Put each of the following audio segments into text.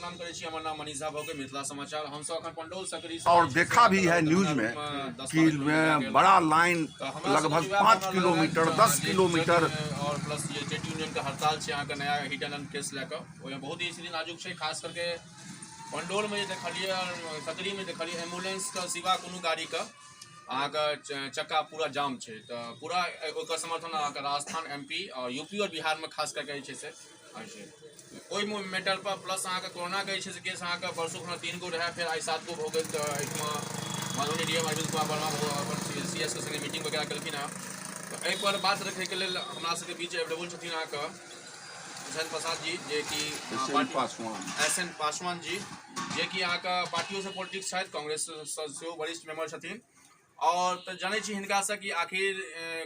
प्रणाम करै छी। हमर नाम मनीष झा भऽ के मिथिला समाचार। हम सब अखन पंडौल सकरी और देखा भी है न्यूज में कि बड़ा लाइन लगभग 5 किलोमीटर 10 किलोमीटर और प्लस ये ट्रेड यूनियन का हड़ताल है यहाँ का नया हिट एंड रन केस लेकर बहुत ही स्थिति नाजुक है। खास करके पंडौल में देखलिए सकरी में देखलिए एम्बुलेंस का सिवा कोनो गाड़ी का अहाँ चक्का पूरा जाम है। तो पूरा ओकर समर्थन अहाँ राजस्थान MP और यूपी और बिहार में खास करके से ओहि मैटर पर प्लस अहाँ कोरोना के केस अहाँ परसों खुना 3 गो रहा, फिर आई 7 गो हो गए। तो मधुबनी DM अरविंद कुमार वर्मा CS के संगे मीटिंग वगैरह कलखिन हँ। तो एहि पर बात रखे के लेल हमरा सबके बीच अवेलेबल छथिन अहाँ हुसैन प्रसाद जी जे कि SN पासवान जी जे कि अहाँ पार्टियों से पॉलिटिक्स है, कांग्रेस से वरिष्ठ मेंबर छथिन। और तो जाने हिनका से कि आखिर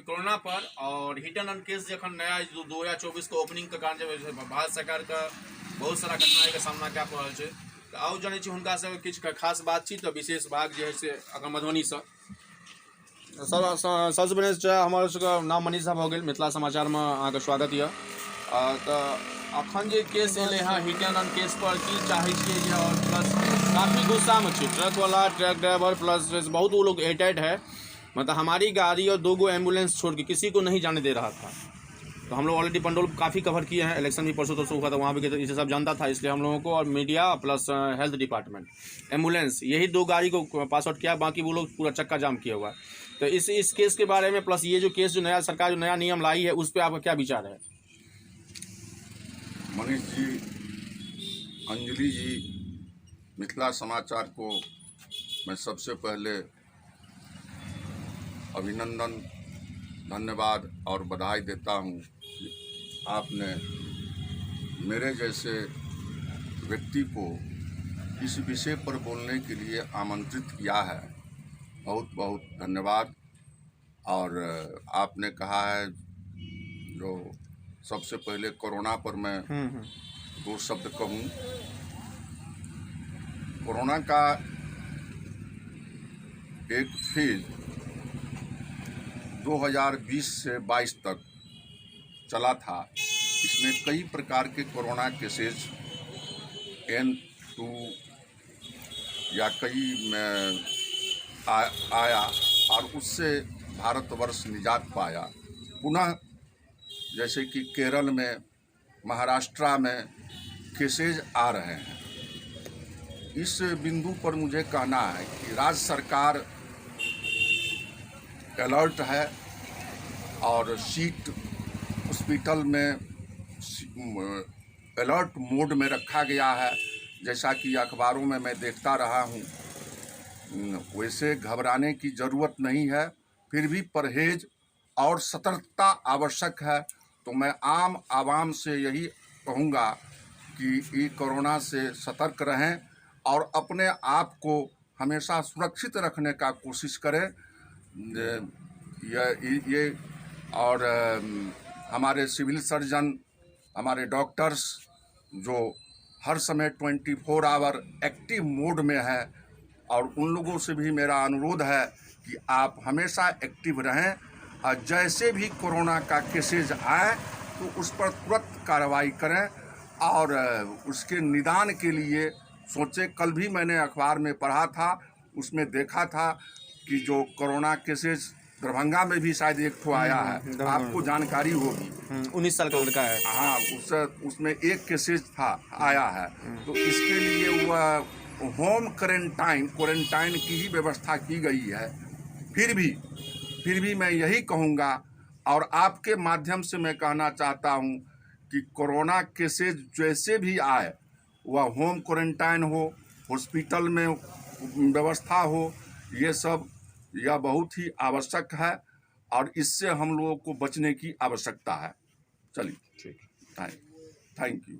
कोरोना पर और हिट एंड रन केस जखन नया 2024 के ओपनिंग के कारण भारत सरकार का बहुत सारा कठिनाई का सामना कऽ पड़ल है। तो आउ जाने हुनका से किछ खास बातचीत तो विशेष भाग जो है से अगर मधुबनी से सबसे पहले हमारे सबके नाम मनीष झा भऽ गेल, मिथिला समाचार में अहाँके स्वागत यऽ। तो अखन जे केस एले हैं हिट एंड रन केस पर की चाहे छियै और प्लस काफ़ी गुस्सा में छे ट्रक वाला, ट्रक ड्राइवर प्लस बहुत वो लोग एटेड है। मतलब हमारी गाड़ी और 2 गो एम्बुलेंस छोड़ के किसी को नहीं जाने दे रहा था। तो हम लोग ऑलरेडी पंडौल काफ़ी कवर किए हैं, इलेक्शन भी परसों तरसों हुआ था, वहाँ भी इसे सब जानता था। इसलिए हम लोगों को और media plus health department ambulance यही 2 गाड़ी को पास आउट किया, बाकी वो लोग पूरा चक्का जाम किया हुआ है। तो इस केस के बारे में प्लस ये जो केस जो नया सरकार जो नया नियम लाई है उस पर आपका क्या विचार है? मनीष जी, अंजलि जी, मिथिला समाचार को मैं सबसे पहले अभिनंदन, धन्यवाद और बधाई देता हूं कि आपने मेरे जैसे व्यक्ति को इस विषय पर बोलने के लिए आमंत्रित किया है। बहुत बहुत धन्यवाद। और आपने कहा है जो सबसे पहले कोरोना पर मैं 2 शब्द कहूँ। कोरोना का एक फेज 2020 से 22 तक चला था। इसमें कई प्रकार के कोरोना केसेज N2 या कई में आया और उससे भारतवर्ष निजात पाया। पुनः जैसे कि केरल में, महाराष्ट्र में केसेज आ रहे हैं। इस बिंदु पर मुझे कहना है कि राज्य सरकार अलर्ट है और सीट हॉस्पिटल में अलर्ट मोड में रखा गया है। जैसा कि अखबारों में मैं देखता रहा हूँ, वैसे घबराने की ज़रूरत नहीं है, फिर भी परहेज और सतर्कता आवश्यक है। तो मैं आम आवाम से यही कहूँगा कि ये कोरोना से सतर्क रहें और अपने आप को हमेशा सुरक्षित रखने का कोशिश करें। ये और हमारे सिविल सर्जन, हमारे डॉक्टर्स जो हर समय 24 आवर एक्टिव मोड में है, और उन लोगों से भी मेरा अनुरोध है कि आप हमेशा एक्टिव रहें और जैसे भी कोरोना का केसेज आए तो उस पर तुरंत कार्रवाई करें और उसके निदान के लिए सोचें। कल भी मैंने अखबार में पढ़ा था, उसमें देखा था कि जो कोरोना केसेज दरभंगा में भी शायद एक ठो आया है, आपको जानकारी होगी। 19 साल का लड़का है। हाँ, उसमें एक केसेज था आया है। तो इसके लिए वह होम क्वारंटाइन की ही व्यवस्था की गई है। फिर भी मैं यही कहूँगा और आपके माध्यम से मैं कहना चाहता हूँ कि कोरोना केसेज जैसे भी आए, वह होम क्वारंटाइन हो, हॉस्पिटल में व्यवस्था हो, ये सब यह बहुत ही आवश्यक है और इससे हम लोगों को बचने की आवश्यकता है। चलिए, ठीक, थैंक यू।